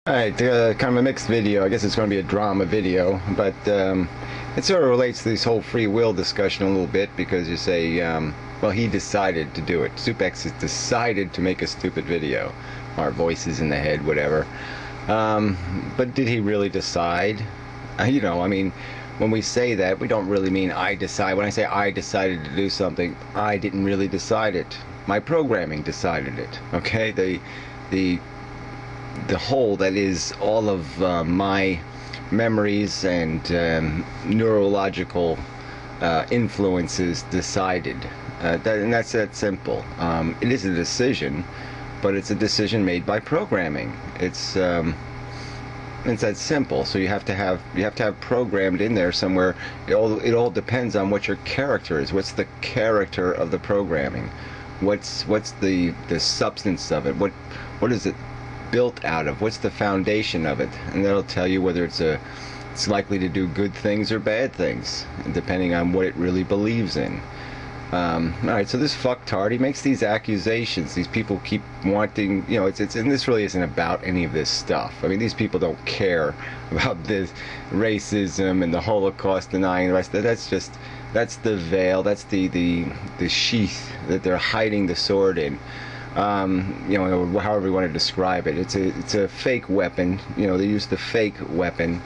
Alright, kind of a mixed video. I guess it's going to be a drama video, but it sort of relates to this whole free will discussion a little bit because you say, well, he decided to do it. SoupX has decided to make a stupid video. Our voices in the head, whatever. But did he really decide? You know, I mean, when we say that, we don't really mean I decide. When I say I decided to do something, I didn't really decide it. My programming decided it. Okay, the whole that is all of my memories and neurological influences decided. And that's that simple. It is a decision, but it's a decision made by programming. It's that simple. So you have to have programmed in there somewhere. It all depends on what your character is. What's the character of the programming? What's the substance of it? What is it built out of? What's the foundation of it? And that'll tell you whether it's likely to do good things or bad things, depending on what it really believes in. Alright, so this fucktard, he makes these accusations. These people keep wanting, you know, and this really isn't about any of this stuff. I mean, these people don't care about this racism and the Holocaust denying the rest. That's the veil, that's the sheath that they're hiding the sword in. You know, however you want to describe it. It's a fake weapon. You know, they use the fake weapon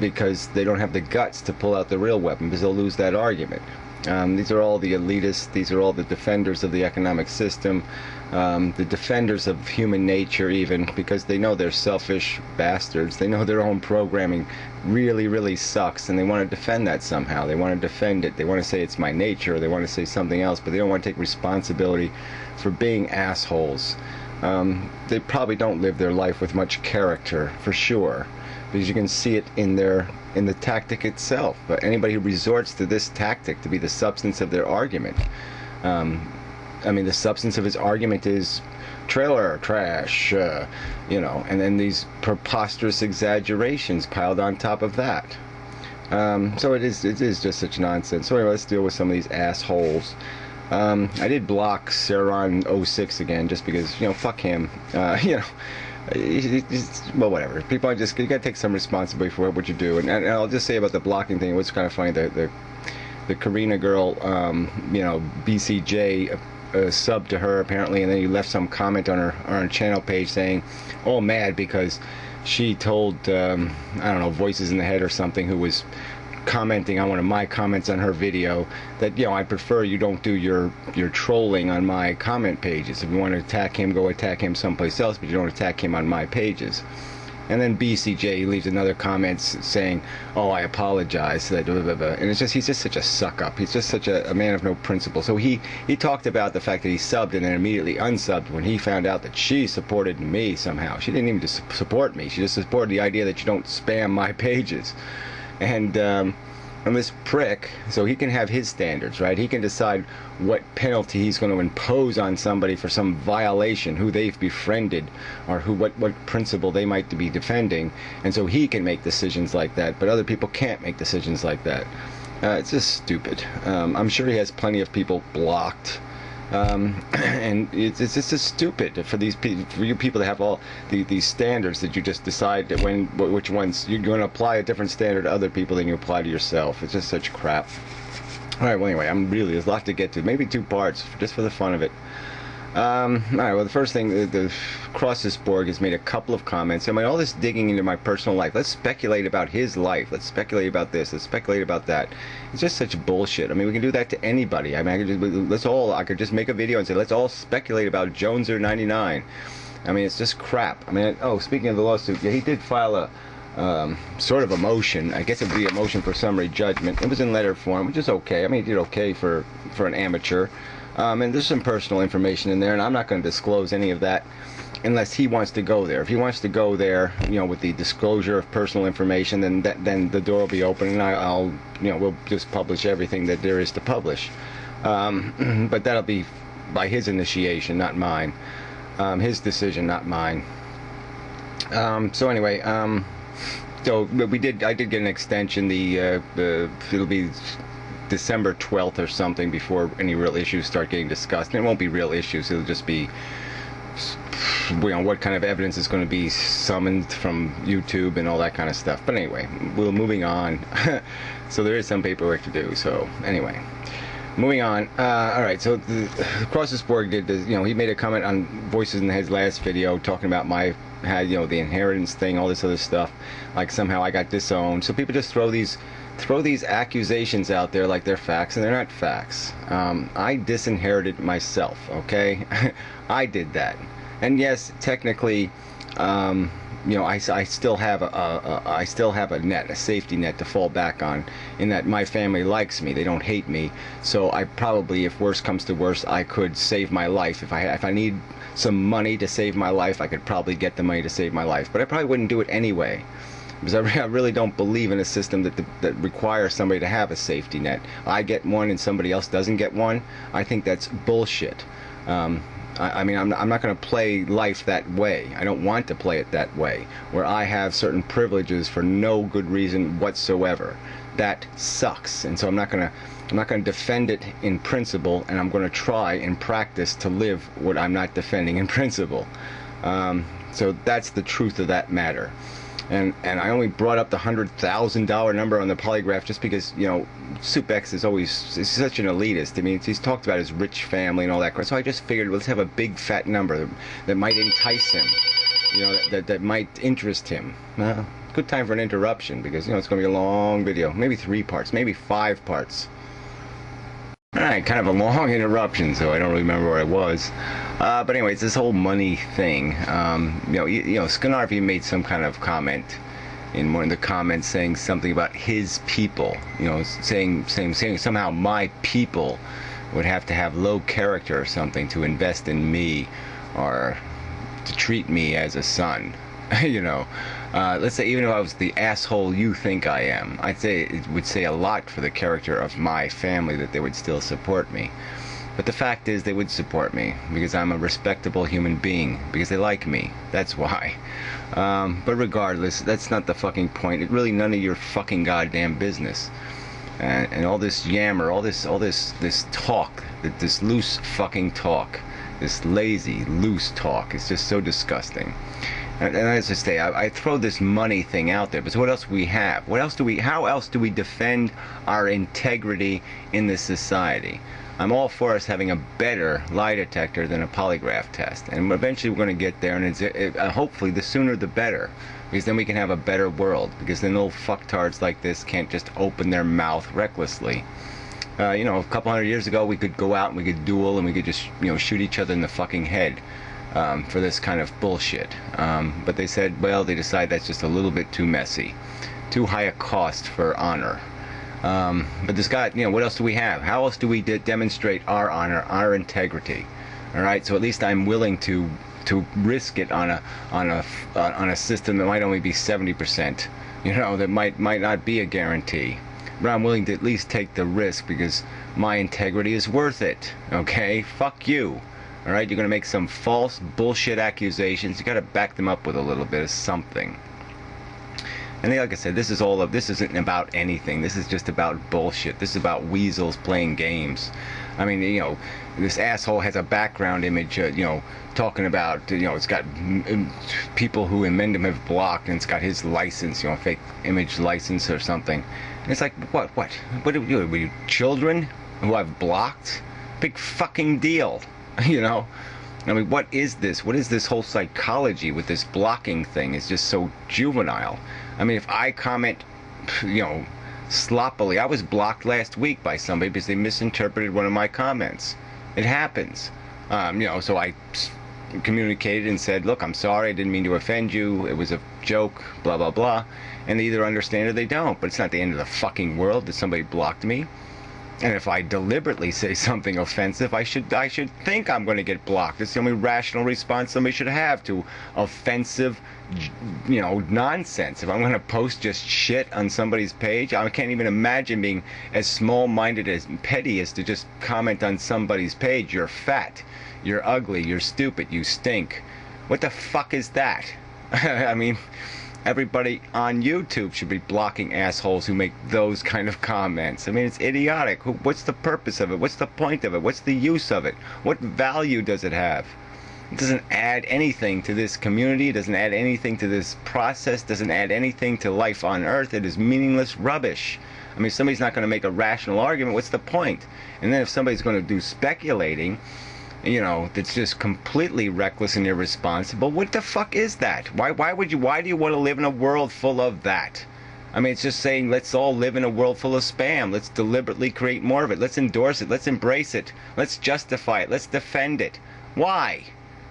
because they don't have the guts to pull out the real weapon, because they'll lose that argument. These are all the elitists. These are all the defenders of the economic system, the defenders of human nature, even, because they know they're selfish bastards. They know their own programming really, really sucks, and they want to defend that somehow. They want to defend it. They want to say it's my nature, or they want to say something else, but they don't want to take responsibility for being assholes. They probably don't live their life with much character, for sure, because you can see it in the tactic itself. But anybody who resorts to this tactic to be the substance of their argument, I mean, the substance of his argument is trailer trash, you know, and then these preposterous exaggerations piled on top of that. So it is just such nonsense. So anyway, let's deal with some of these assholes. I did block Saron06 again just because, you know, fuck him. You know, well, whatever. People are just, you gotta take some responsibility for what you do. And I'll just say about the blocking thing, what's kind of funny, the Karina girl, you know, BCJ subbed to her apparently, and then you left some comment on her channel page saying, oh, mad because she told I don't know, Voices in the Head or something, who was commenting on one of my comments on her video, that, you know, I prefer you don't do your trolling on my comment pages. If you want to attack him, go attack him someplace else, but you don't attack him on my pages. And then BCJ leaves another comment saying, oh, I apologize, blah, blah, blah, blah. And it's just, he's just such a suck up. He's just such a man of no principle. So he talked about the fact that he subbed and then immediately unsubbed when he found out that she supported me somehow. She didn't even just support me, she just supported the idea that you don't spam my pages. And this prick, so he can have his standards, right? He can decide what penalty he's going to impose on somebody for some violation, who they've befriended, or what principle they might be defending. And so he can make decisions like that, but other people can't make decisions like that. It's just stupid. I'm sure he has plenty of people blocked. And it's just stupid for you people to have all these standards that you just decide that which ones you're going to apply a different standard to other people than you apply to yourself. It's just such crap. Alright, well, anyway, there's a lot to get to. Maybe 2 parts, just for the fun of it. Alright, well, the first thing, the Crossesborg has made a couple of comments. I mean, all this digging into my personal life. Let's speculate about his life. Let's speculate about this. Let's speculate about that. It's just such bullshit. I mean, we can do that to anybody. I mean, I could just make a video and say, let's all speculate about Joneser99. I mean, it's just crap. I mean, oh, speaking of the lawsuit, yeah, he did file a sort of a motion. I guess it would be a motion for summary judgment. It was in letter form, which is okay. I mean, he did okay for an amateur. And there's some personal information in there, and I'm not going to disclose any of that unless he wants to go there. If he wants to go there, you know, with the disclosure of personal information, then the door will be open, and I'll you know, we'll just publish everything that there is to publish. But that'll be by his initiation, not mine. His decision, not mine. So anyway, so I did get an extension. It'll be December 12th or something before any real issues start getting discussed. And it won't be real issues. It'll just be what kind of evidence is going to be summoned from YouTube and all that kind of stuff. But anyway, we're moving on. So there is some paperwork to do. So anyway, moving on. All right. So Crossesborg did this. He made a comment on Voices in his last video talking about the inheritance thing, all this other stuff. Like somehow I got disowned. So people just throw these accusations out there like they're facts, and they're not facts. I disinherited myself. Okay, I did that. And yes, technically, I still have a safety net to fall back on, in that my family likes me. They don't hate me. So I probably, if worse comes to worse, I could save my life. If I need some money to save my life, I could probably get the money to save my life. But I probably wouldn't do it anyway, because I really don't believe in a system that requires somebody to have a safety net. I get one and somebody else doesn't get one. I think that's bullshit. I mean, I'm not going to play life that way. I don't want to play it that way, where I have certain privileges for no good reason whatsoever. That sucks, and so I'm not going to defend it in principle, and I'm going to try in practice to live what I'm not defending in principle. So that's the truth of that matter. And I only brought up the $100,000 number on the polygraph just because, Soup X is such an elitist. I mean, he's talked about his rich family and all that crap. So I just figured, let's have a big fat number that might entice him, that might interest him. Good time for an interruption, because, it's going to be a long video. Maybe 3 parts, maybe 5 parts. Alright, kind of a long interruption, so I don't remember where I was. But anyways, this whole money thing, Skanarvi made some kind of comment in one of the comments saying something about his people, saying somehow my people would have to have low character or something to invest in me, or to treat me as a son. Let's say even if I was the asshole you think I am, I'd say it would say a lot for the character of my family that they would still support me. But the fact is, they would support me because I'm a respectable human being, because they like me. That's why. But regardless, that's not the fucking point. It's really none of your fucking goddamn business. And all this yammer, all this talk, this loose fucking talk, this lazy, loose talk, is just so disgusting. And as I say, I throw this money thing out there, but what else do we have? How else do we defend our integrity in this society? I'm all for us having a better lie detector than a polygraph test, and eventually we're going to get there, and hopefully the sooner the better, because then we can have a better world, because then old fucktards like this can't just open their mouth recklessly. A couple hundred years ago, we could go out and we could duel, and we could just, shoot each other in the fucking head. For this kind of bullshit. But they said, well, they decide that's just a little bit too messy. Too high a cost for honor. But this guy, what else do we have? How else do we demonstrate our honor, our integrity? Alright, so at least I'm willing to risk it on a system that might only be 70%. That might not be a guarantee. But I'm willing to at least take the risk because my integrity is worth it. Okay? Fuck you. Alright, you're going to make some false bullshit accusations. You got to back them up with a little bit of something. And like I said, this isn't about anything. This is just about bullshit. This is about weasels playing games. I mean, this asshole has a background image, talking about, it's got people who Amendum have blocked, and it's got his license, fake image license or something. And it's like, what are you, children who I've blocked? Big fucking deal. I mean, what is this? What is this whole psychology with this blocking thing? It's just so juvenile. I mean, if I comment, sloppily, I was blocked last week by somebody because they misinterpreted one of my comments. It happens. So I communicated and said, look, I'm sorry, I didn't mean to offend you. It was a joke, blah, blah, blah. And they either understand or they don't. But it's not the end of the fucking world that somebody blocked me. And if I deliberately say something offensive, I should think I'm going to get blocked. It's the only rational response somebody should have to offensive, nonsense. If I'm going to post just shit on somebody's page, I can't even imagine being as small-minded, as petty as to just comment on somebody's page. You're fat, you're ugly, you're stupid, you stink. What the fuck is that? I mean, everybody on YouTube should be blocking assholes who make those kind of comments. I mean, it's idiotic. What's the purpose of it? What's the point of it? What's the use of it? What value does it have? It doesn't add anything to this community. It doesn't add anything to this process. It doesn't add anything to life on Earth. It is meaningless rubbish. I mean, if somebody's not going to make a rational argument, what's the point? And then if somebody's going to do speculating, that's just completely reckless and irresponsible, what the fuck is that? Why do you want to live in a world full of that? I mean, it's just saying, let's all live in a world full of spam. Let's deliberately create more of it. Let's endorse it. Let's embrace it. Let's justify it. Let's defend it. Why?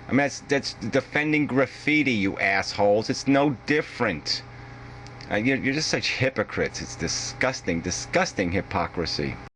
I mean, that's defending graffiti, you assholes. It's no different. You're just such hypocrites. It's disgusting, disgusting hypocrisy.